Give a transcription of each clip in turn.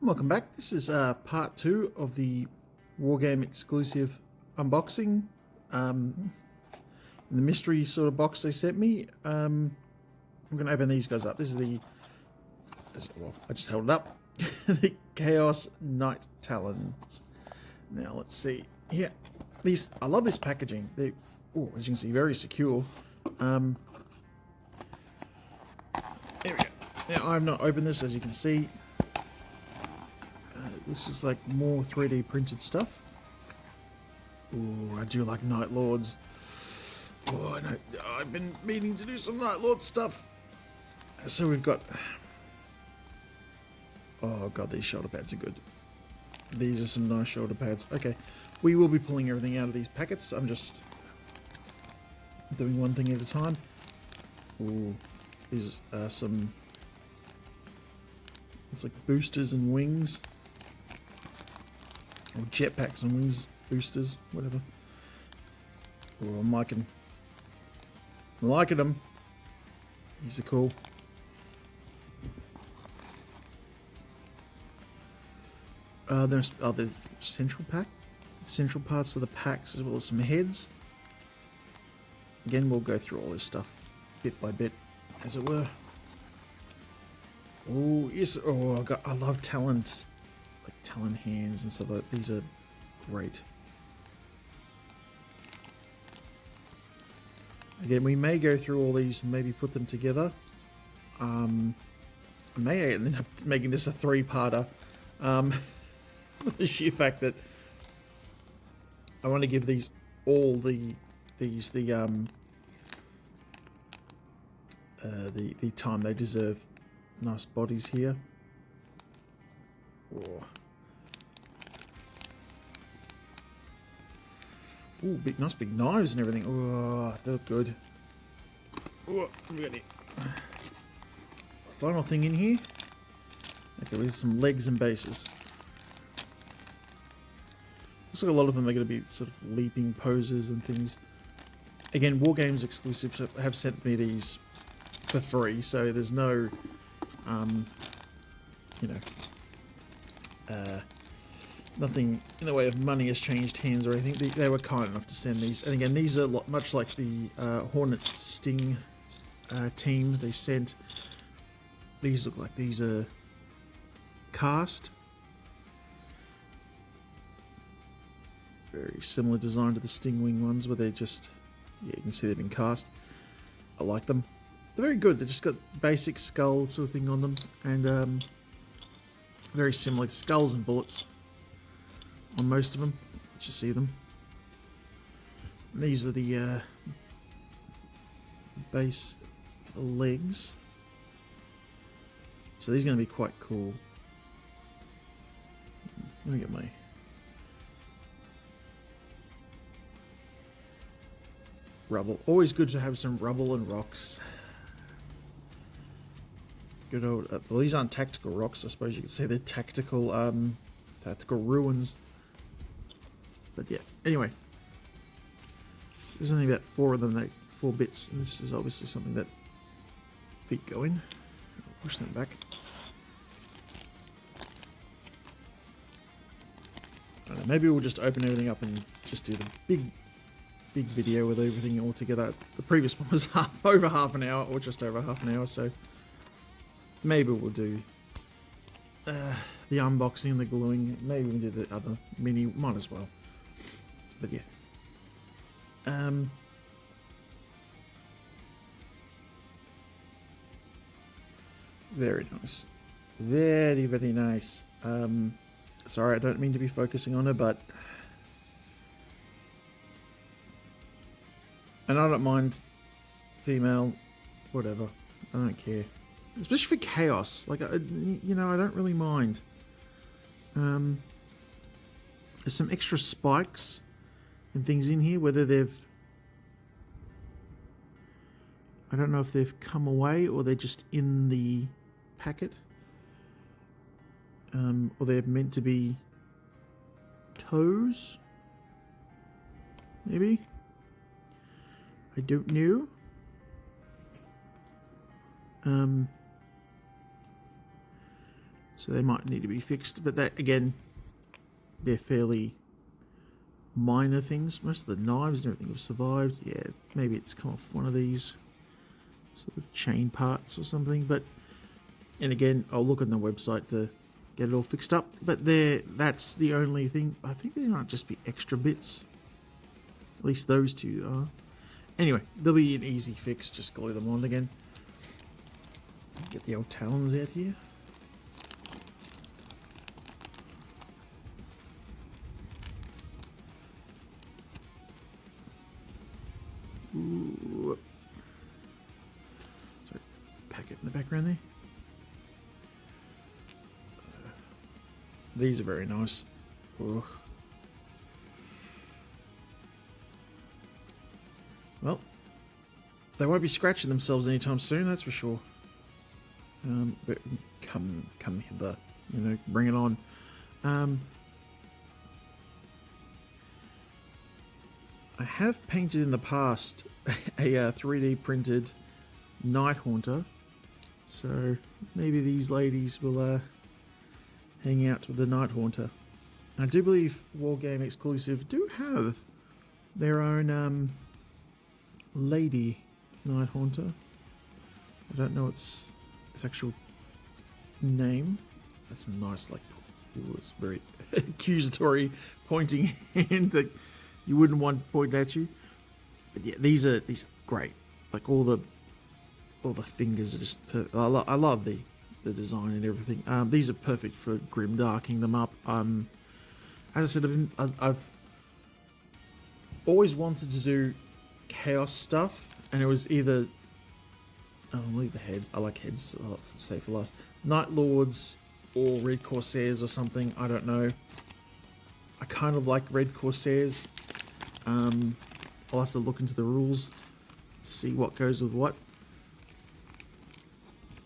Welcome back. This is part 2 of the Wargame exclusive unboxing. The mystery sort of box they sent me. I'm going to open these guys up. This is the... well, I just held it up. The Chaos Knight Talons. Now let's see. Here. These, I love this packaging. They, oh, as you can see, very secure. There we go. Now I've not opened this, as you can see. This is like more 3D printed stuff. Oh, I do like Night Lords. Oh, I know. I've been meaning to do some Night Lord stuff. So we've got... oh god, these shoulder pads are good. These are some nice shoulder pads. Okay, we will be pulling everything out of these packets. I'm just doing one thing at a time. Oh, these are some... it's like boosters and wings. Or jetpacks and wings, boosters, whatever. Oh, I'm liking them. These are cool. There's central pack, central parts of the packs, as well as some heads. Again, we'll go through all this stuff bit by bit, as it were. Oh yes! Oh, I love talons. Talon hands and stuff like that. These are great. Again, we may go through all these and maybe put them together. I may end up making this a three-parter. The sheer fact that I want to give these all the time they deserve. Nice bodies here. Oh. Ooh, nice big knives and everything. Oh, they look good. Oh, ready. Final thing in here. Okay, with some legs and bases. Looks like a lot of them are going to be sort of leaping poses and things. Again, Wargames exclusives have sent me these for free, so there's no, you know, nothing in the way of money has changed hands or anything. They were kind enough to send these. And again, these are much like the Hornet Sting team they sent. These look like these are cast. Very similar design to the Stingwing ones, where they're just, yeah, you can see they've been cast. I like them. They're very good. They've just got basic skull sort of thing on them, and very similar to skulls and bullets on most of them. Let's just see them. And these are the base for the legs. So these are going to be quite cool. Let me get my... rubble. Always good to have some rubble and rocks. Good old... well, these aren't tactical rocks, I suppose you could say. They're tactical, tactical ruins. But yeah, anyway. There's only about 4 of them, 4 bits. And this is obviously something that feet go in. I'll push them back. I don't know, maybe we'll just open everything up and just do the big video with everything all together. The previous one was over half an hour, or just over half an hour, so maybe we'll do the unboxing and the gluing. Maybe we'll do the other mini, might as well. But yeah. Very nice. Very, very nice. Sorry, I don't mean to be focusing on her, but... and I don't mind female, whatever. I don't care. Especially for chaos. Like, you know, I don't really mind. There's some extra spikes and things in here, whether they've... I don't know if they've come away or they're just in the packet. Or they're meant to be toes. Maybe. I don't know. So they might need to be fixed, but that again, they're fairly minor things. Most of the knives and everything have survived. Yeah, maybe it's come off one of these sort of chain parts or something, but and again, I'll look on the website to get it all fixed up, but that's the only thing. I think there might just be extra bits, at least those two are. Anyway, there'll be an easy fix, just glue them on again. Get the old talons out here. Ooh. Sorry, pack it in the background there. These are very nice. Ooh. Well, they won't be scratching themselves anytime soon, that's for sure. But come hither, you know, bring it on. I have painted in the past a 3D printed Night Haunter, so maybe these ladies will hang out with the Night Haunter. I do believe Wargame exclusive do have their own lady Night Haunter. I don't know its actual name. That's a nice, like, it was very accusatory pointing hand that you wouldn't want pointed at you. But yeah, these are great. Like all the fingers are just perfect. I love the design and everything. These are perfect for grimdarking them up. As I said, I've always wanted to do chaos stuff, and it was either I'll leave the heads. I like heads. I'll save for last. Night Lords or Red Corsairs or something. I don't know. I kind of like Red Corsairs. I'll have to look into the rules to see what goes with what.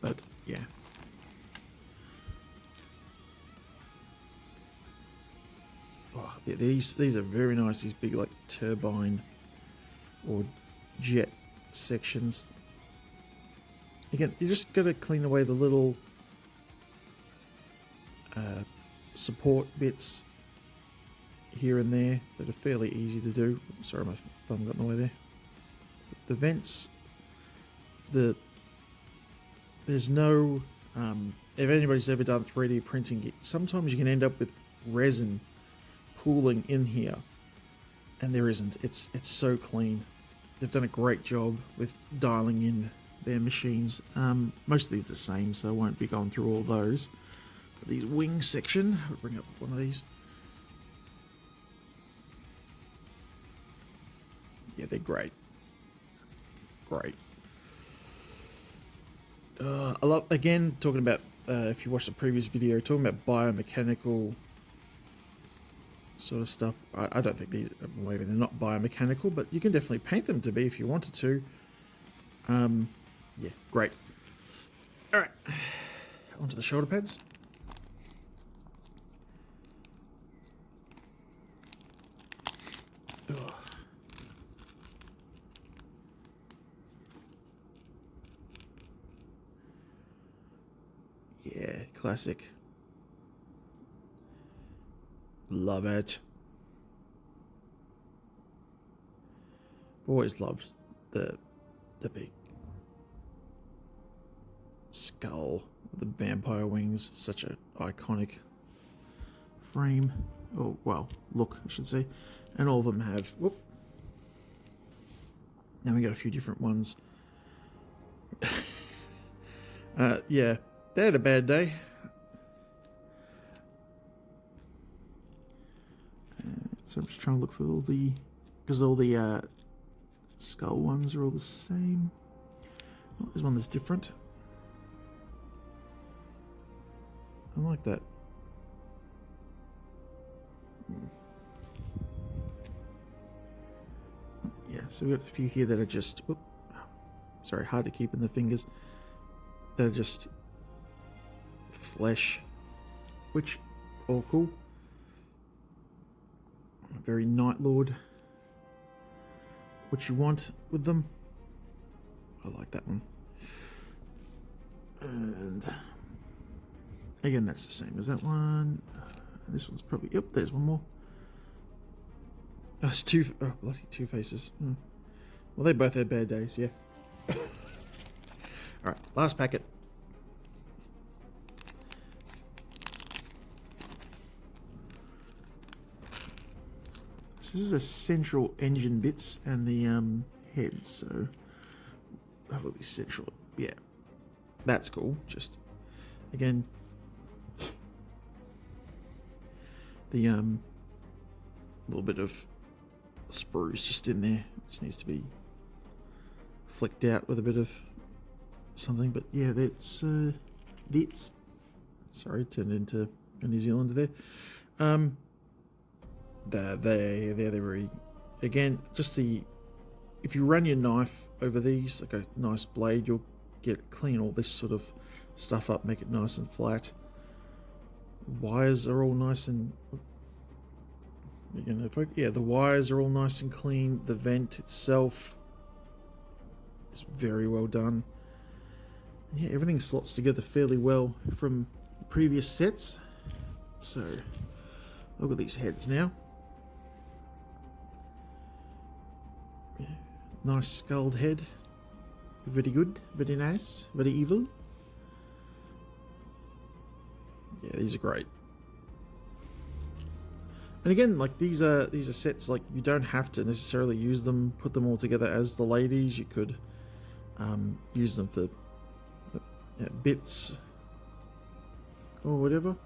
But yeah. Oh, yeah, these are very nice. These big like turbine or jet sections. Again, you just got to clean away the little support bits here and there that are fairly easy to do. Sorry, my thumb got in the way there. The vents, there's no, if anybody's ever done 3D printing, sometimes you can end up with resin pooling in here, and there isn't. It's so clean. They've done a great job with dialing in their machines. Most of these are the same, so I won't be going through all those. But these wing section, I'll bring up one of these. Yeah, they're great. Great. I love, again, talking about, if you watched the previous video, talking about biomechanical sort of stuff. I don't think these, maybe they're not biomechanical, but you can definitely paint them to be if you wanted to. Yeah, great. Alright, onto the shoulder pads. Ugh. Yeah, classic. Love it. Always loved the big skull, the vampire wings. It's such an iconic frame. Oh, well, look, I should say. And all of them have, whoop. Now we got a few different ones. Yeah, they had a bad day. So I'm just trying to look for all the, because all the skull ones are all the same. Oh, there's one that's different. I like that. Yeah, so we've got a few here that are just, whoop, sorry, hard to keep in the fingers, that are just flesh, which, all cool. Very Night Lord. What you want with them. I like that one. And Again, that's the same as that one. This one's probably... Yep, there's one more. Oh, it's two... Oh, bloody two faces. Well, they both had bad days, yeah. Alright, last packet. So this is the central engine bits and the heads, so... Oh, the central... Yeah. That's cool. Just, again... The little bit of sprues just in there. Just needs to be flicked out with a bit of something. But yeah, that's sorry, turned into a New Zealander there. They're very, again, just the, if you run your knife over these, like a nice blade, you'll clean all this sort of stuff up, make it nice and flat. Wires are all nice and, yeah, the wires are all nice and clean. The vent itself is very well done. And yeah, everything slots together fairly well from previous sets. So look at these heads now. Yeah, nice skulled head. Very good, very nice, very evil. Yeah, these are great. And again, like these are sets, like you don't have to necessarily use them, put them all together as the ladies. You could use them for bits or whatever.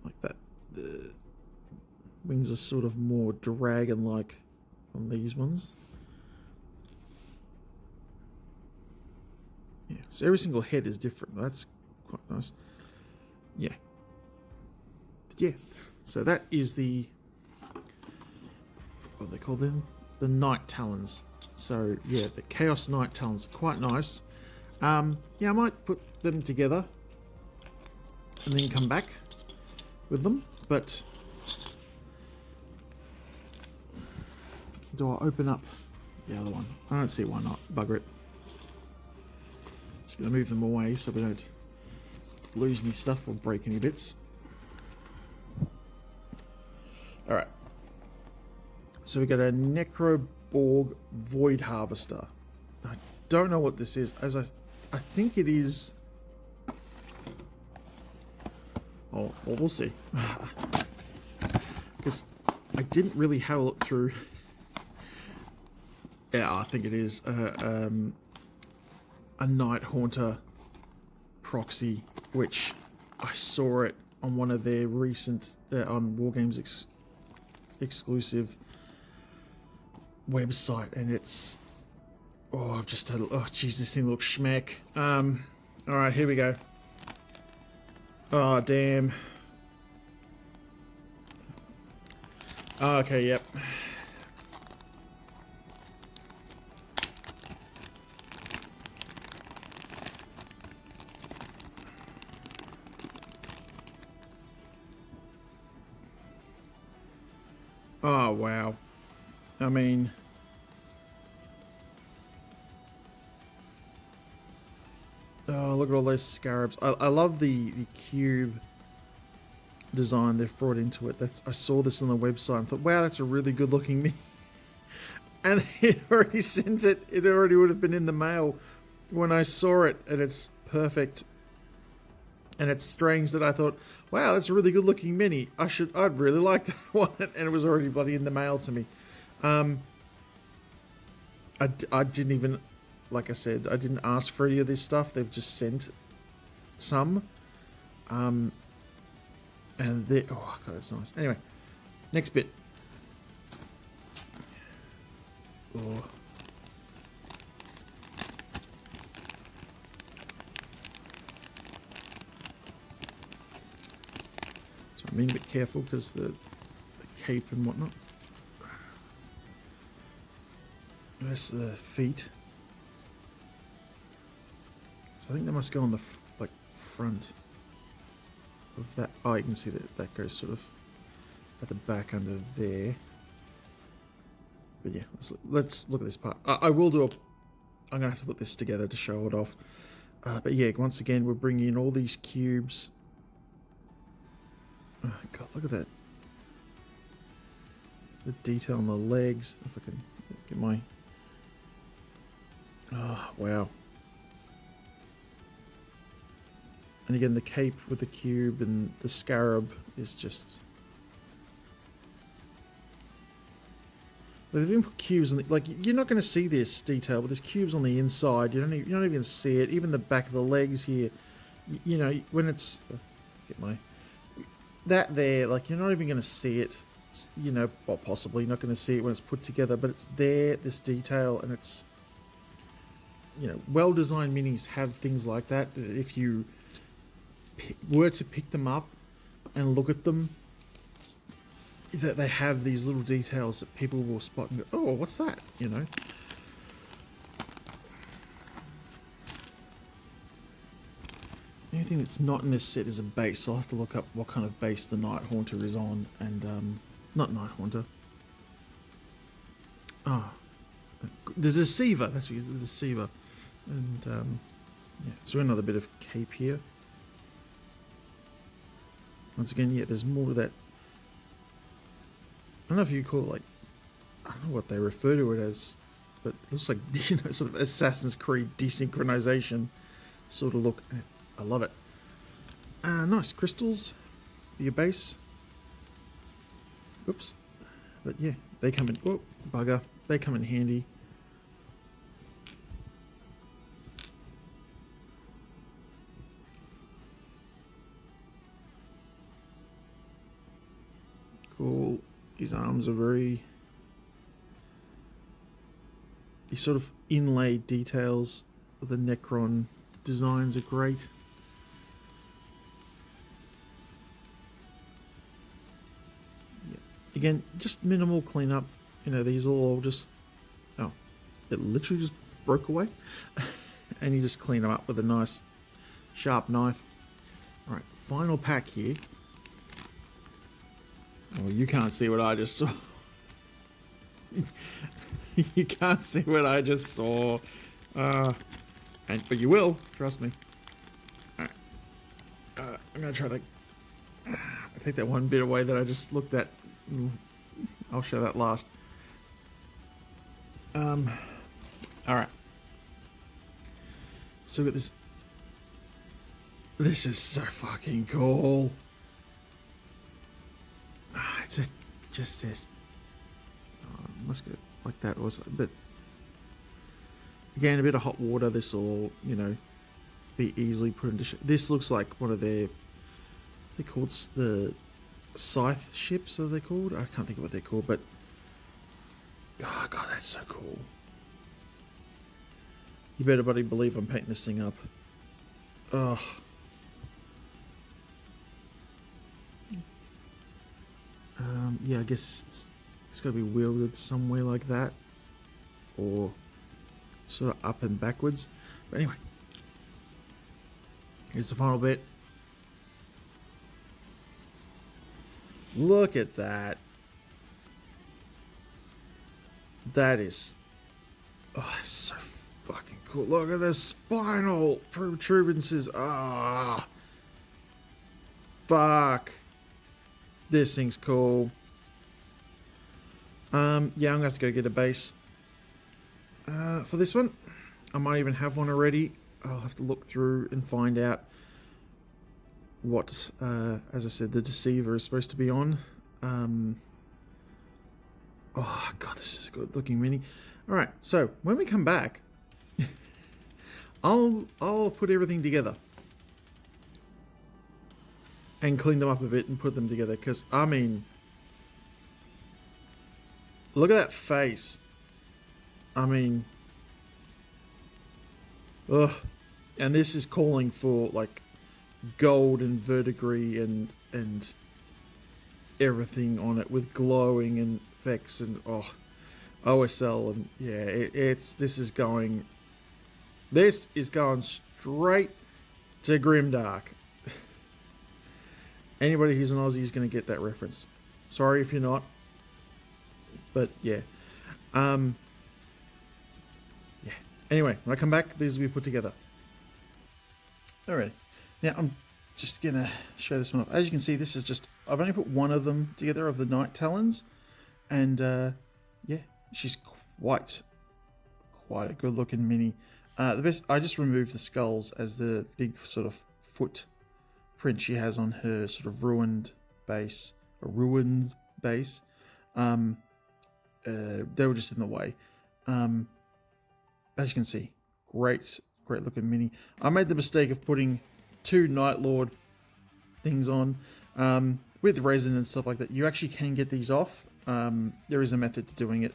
Like that. The wings are sort of more dragon-like on these ones. Yeah, so every single head is different. That's quite nice. Yeah. Yeah. So that is the, what are they called then? The Night Talons. So yeah, the Chaos Night Talons are quite nice. Yeah, I might put them together and then come back with them. But do I open up the other one? I don't see why not. Bugger it. Just going to move them away so we don't lose any stuff or break any bits. Alright. So we got a Necroborg Void Harvester. I don't know what this is. As I think it is... Oh, well, we'll see. Because I didn't really have a look through... Yeah, I think it is a Night Haunter proxy, which I saw it on one of their recent on Wargame's exclusive website, and it's I've just had oh jeez, this thing looks schmack. All right, here we go. Oh damn. Oh, okay, yep. Oh, wow. I mean... Oh, look at all those scarabs. I love the cube design they've brought into it. I saw this on the website and thought, wow, that's a really good looking mini. And it already sent it. It already would have been in the mail when I saw it, and it's perfect. And it's strange that I thought, wow, that's a really good looking mini. I'd really like that one. And it was already bloody in the mail to me. I didn't even, like I said, I didn't ask for any of this stuff. They've just sent some. And they, oh god, that's nice. Anyway, next bit. Oh. I'm being a bit careful because the cape and whatnot. There's the feet. So I think they must go on the front of that. Oh, you can see that goes sort of at the back under there. But yeah, let's look at this part. I will do I'm gonna have to put this together to show it off. But yeah, once again, we're bringing in all these cubes. Oh God, look at that. The detail on the legs. If I can get my... Oh, wow. And again, the cape with the cube and the scarab is just... They've even put cubes on the... Like, you're not going to see this detail, but there's cubes on the inside. You're not even see it. Even the back of the legs here. You know, when it's... Get my... That there, like, you're not even going to see it. You know, well, possibly you're not going to see it when it's put together, but it's there, this detail, and it's... You know, well-designed minis have things like that. If you were to pick them up and look at them, that they have these little details that people will spot and go, oh, what's that? You know? Anything that's not in this set is a base, so I'll have to look up what kind of base the Night Haunter is on, and, not Night Haunter. Oh. The Deceiver, that's what it is, the Deceiver. And, yeah, so another bit of cape here. Once again, yeah, there's more of that. I don't know if you call it, like, I don't know what they refer to it as, but it looks like, you know, sort of Assassin's Creed desynchronization sort of look. I love it. Nice crystals for your base. Oops. But yeah, they come in, oh, bugger. They come in handy. Cool. His arms are very... These sort of inlaid details of the Necron designs are great. Yeah. Again, just minimal cleanup. You know, these all just... Oh, it literally just broke away. And you just clean them up with a nice sharp knife. Alright, final pack here. Oh, you can't see what I just saw. You can't see what I just saw. But you will, trust me. Alright. I'm gonna try to take that one bit away that I just looked at. I'll show that last. Alright. So we got this. This is so fucking cool. It's just this. Must go like that or something. But again, a bit of hot water. This will, you know, be easily put into. This looks like one of their. They're called the scythe ships. Are they called? I can't think of what they're called. But oh god, that's so cool. You better buddy believe I'm painting this thing up. Ugh. Yeah, I guess it's got to be wielded somewhere like that, or sort of up and backwards. But anyway, here's the final bit. Look at that. That is, oh, it's so fucking cool. Look at the spinal protuberances. Ah, fuck. This thing's cool. Yeah, I'm gonna have to go get a base for this one. I might even have one already. I'll have to look through and find out what, as I said, the Deceiver is supposed to be on. Oh god, this is a good looking mini. Alright, so when we come back, I'll put everything together and clean them up a bit and put them together, because I mean, look at that face. I mean, ugh. And this is calling for like gold and verdigris and everything on it with glowing and effects and OSL, and yeah, this is going straight to Grimdark. Anybody who's an Aussie is going to get that reference. Sorry if you're not. But yeah. Yeah. Anyway, when I come back, these will be put together. Alright, now I'm just gonna show this one off. As you can see, this is just, I've only put one of them together, of the Night Talons, and yeah, she's quite a good looking mini. The best, I just removed the skulls as the big sort of foot print she has on her sort of ruined base, or ruins base. They were just in the way. As you can see, great looking mini. I made the mistake of putting 2 Night Lord things on with resin and stuff like that. You actually can get these off. There is a method to doing it.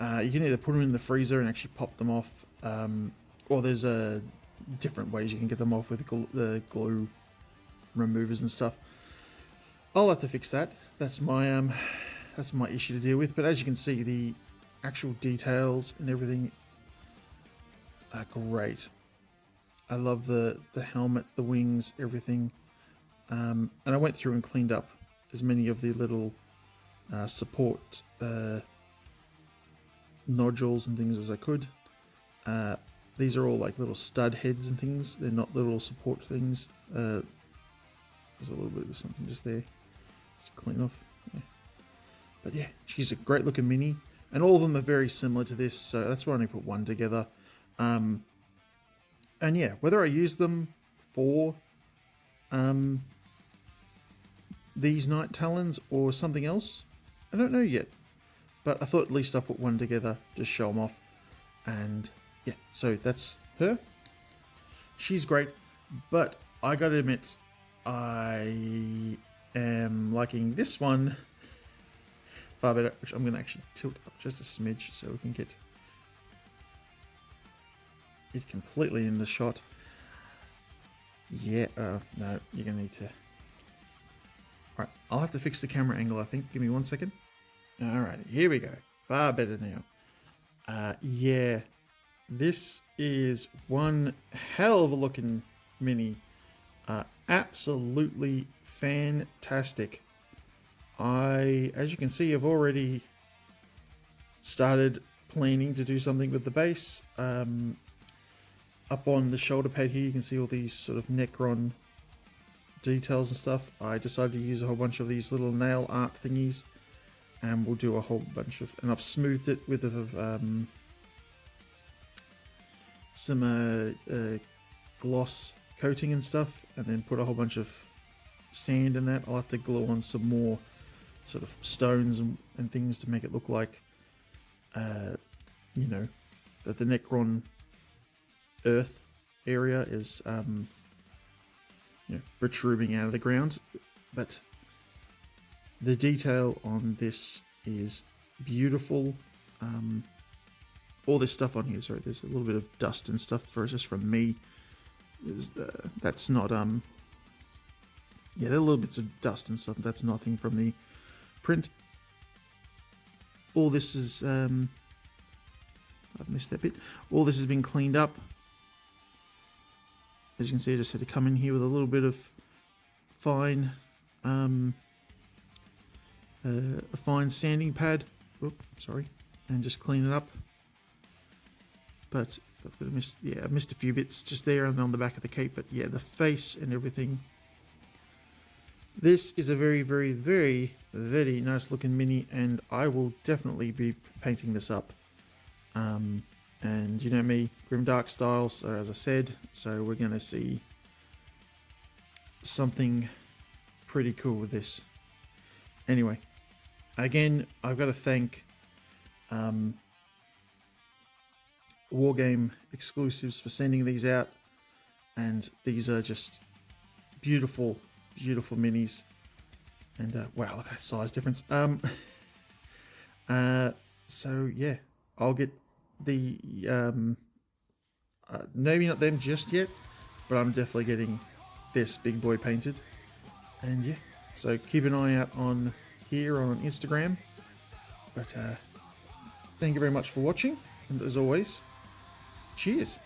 You can either put them in the freezer and actually pop them off, or there's different ways you can get them off with the glue removers and stuff. I'll have to fix that. That's my issue to deal with. But as you can see, the actual details and everything are great. I love the helmet, the wings, everything. And I went through and cleaned up as many of the little support nodules and things as I could. These are all like little stud heads and things. They're not little support things. There's a little bit of something just there. Let's clean off. Yeah. But yeah, she's a great looking mini. And all of them are very similar to this, so that's why I only put one together. And yeah, whether I use them for these Night Talons or something else, I don't know yet. But I thought at least I'll put one together, just show them off. And yeah, so that's her. She's great, but I gotta admit, I am liking this one far better, which I'm gonna actually tilt up just a smidge so we can get it completely in the shot. Yeah, no, you're gonna need to. Alright, I'll have to fix the camera angle, I think. Give me 1 second. Alright, here we go. Far better now. Yeah, this is one hell of a looking mini. Absolutely fantastic. As you can see, I've already started planning to do something with the base. Up on the shoulder pad here, you can see all these sort of Necron details and stuff. I decided to use a whole bunch of these little nail art thingies, and we'll do a whole bunch of, and I've smoothed it with some gloss coating and stuff, and then put a whole bunch of sand in that. I'll have to glue on some more sort of stones and things to make it look like, you know, that the Necron earth area is, you know, protruding out of the ground. But the detail on this is beautiful. All this stuff on here, sorry, there's a little bit of dust and stuff just from me. That's not, yeah, there are little bits of dust and stuff. That's nothing from the print. All this is, I've missed that bit. All this has been cleaned up. As you can see, I just had to come in here with a little bit of fine, a fine sanding pad. Oops, sorry, and just clean it up. But I've got to miss, yeah, I missed a few bits just there and on the back of the cape. But yeah, the face and everything. This is a very, very, very, very nice looking mini, and I will definitely be painting this up. And you know me, grimdark style, so as I said, so we're going to see something pretty cool with this. Anyway, again, I've got to thank Wargame exclusives for sending these out, and these are just beautiful, beautiful minis. And wow, look at that size difference. So yeah, I'll get the maybe not them just yet, but I'm definitely getting this big boy painted. And yeah, so keep an eye out on here on Instagram. But thank you very much for watching, and as always, cheers.